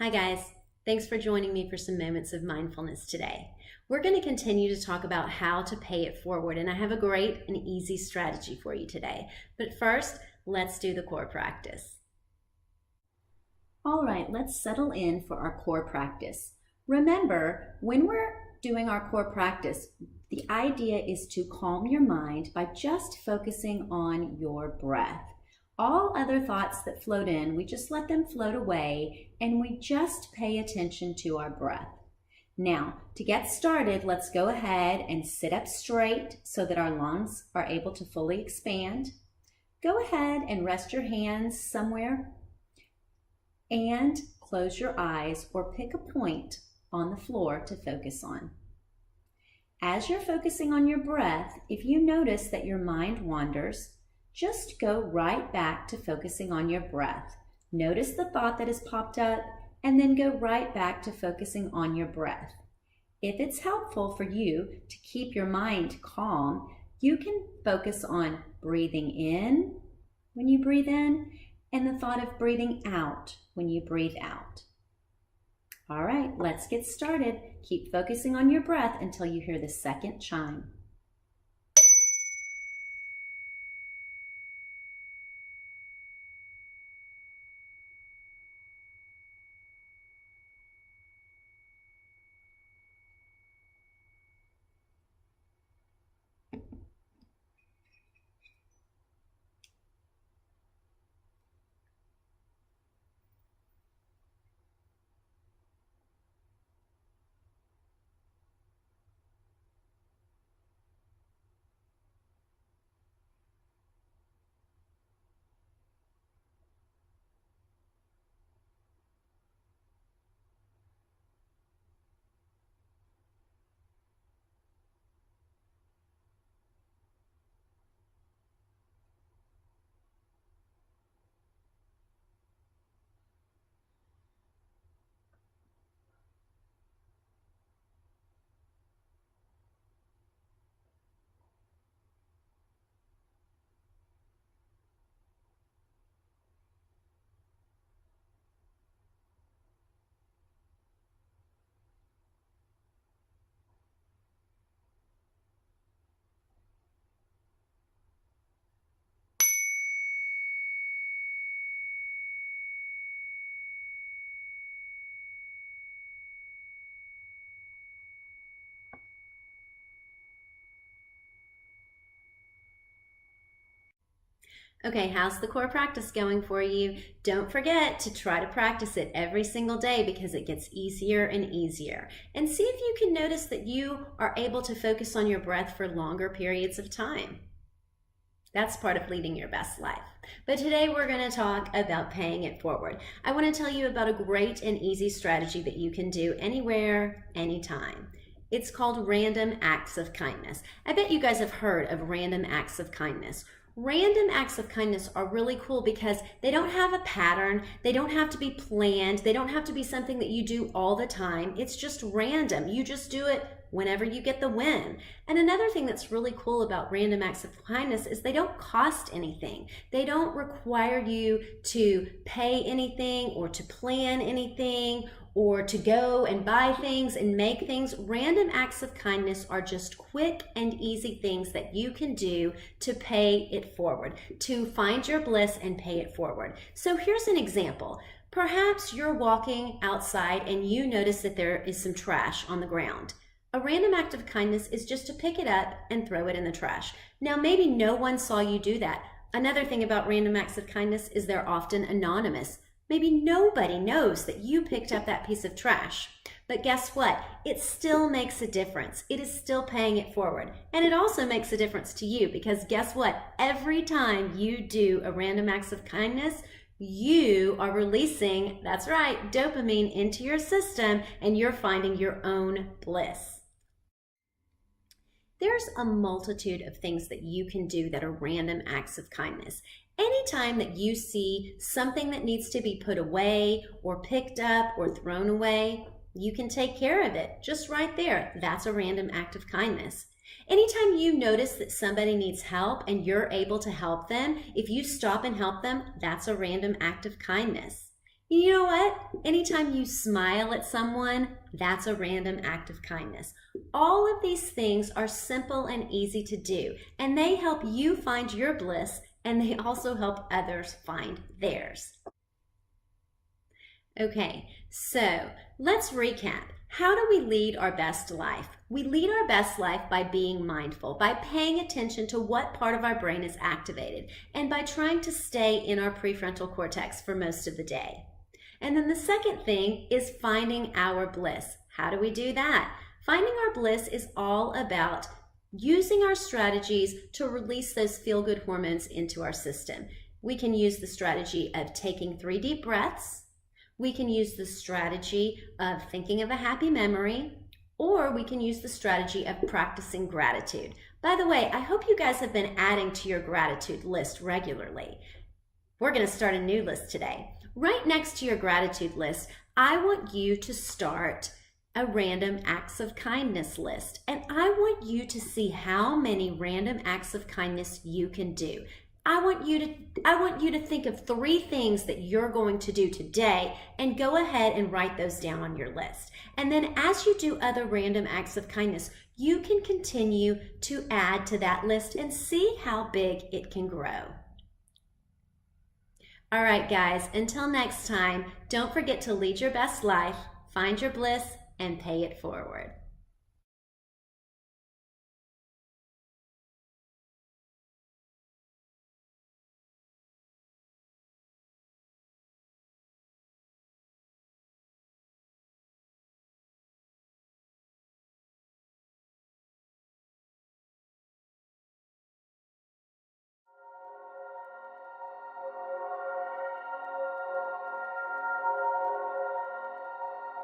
Hi guys, thanks for joining me for some moments of mindfulness today. We're going to continue to talk about how to pay it forward, and I have a great and easy strategy for you today. But first, let's do the core practice. All right, let's settle in for our core practice. Remember, when we're doing our core practice, the idea is to calm your mind by just focusing on your breath. All other thoughts that float in, we just let them float away and we just pay attention to our breath. Now, to get started, let's go ahead and sit up straight so that our lungs are able to fully expand. Go ahead and rest your hands somewhere and close your eyes or pick a point on the floor to focus on. As you're focusing on your breath, if you notice that your mind wanders, just go right back to focusing on your breath. Notice the thought that has popped up and then go right back to focusing on your breath. If it's helpful for you to keep your mind calm, you can focus on breathing in when you breathe in and the thought of breathing out when you breathe out. All right, let's get started. Keep focusing on your breath until you hear the second chime. Okay, how's the core practice going for you? Don't forget to try to practice it every single day because it gets easier and easier. And see if you can notice that you are able to focus on your breath for longer periods of time. That's part of leading your best life. But today we're going to talk about paying it forward. I want to tell you about a great and easy strategy that you can do anywhere, anytime. It's called random acts of kindness. I bet you guys have heard of random acts of kindness. Random acts of kindness are really cool because they don't have a pattern, they don't have to be planned, they don't have to be something that you do all the time. It's just random. You just do it whenever you get the win. And another thing that's really cool about random acts of kindness is they don't cost anything. They don't require you to pay anything or to plan anything or to go and buy things and make things. Random acts of kindness are just quick and easy things that you can do to pay it forward, to find your bliss and pay it forward. So here's an example. Perhaps you're walking outside and you notice that there is some trash on the ground. A random act of kindness is just to pick it up and throw it in the trash. Now, maybe no one saw you do that. Another thing about random acts of kindness is they're often anonymous. Maybe nobody knows that you picked up that piece of trash. But guess what? It still makes a difference. It is still paying it forward. And it also makes a difference to you because guess what? Every time you do a random acts of kindness, you are releasing, that's right, dopamine into your system and you're finding your own bliss. There's a multitude of things that you can do that are random acts of kindness. Anytime that you see something that needs to be put away or picked up or thrown away, you can take care of it just right there. That's a random act of kindness. Anytime you notice that somebody needs help and you're able to help them, if you stop and help them, that's a random act of kindness. You know what? Anytime you smile at someone, that's a random act of kindness. All of these things are simple and easy to do, and they help you find your bliss, and they also help others find theirs. Okay, so let's recap. How do we lead our best life? We lead our best life by being mindful, by paying attention to what part of our brain is activated, and by trying to stay in our prefrontal cortex for most of the day. And then the second thing is finding our bliss. How do we do that? Finding our bliss is all about using our strategies to release those feel-good hormones into our system. We can use the strategy of taking 3 deep breaths. We can use the strategy of thinking of a happy memory, or we can use the strategy of practicing gratitude. By the way, I hope you guys have been adding to your gratitude list regularly. We're going to start a new list today. Right next to your gratitude list, I want you to start a random acts of kindness list. And I want you to see how many random acts of kindness you can do. I want you to think of 3 things that you're going to do today and go ahead and write those down on your list. And then as you do other random acts of kindness, you can continue to add to that list and see how big it can grow. All right, guys, until next time, don't forget to lead your best life, find your bliss, and pay it forward.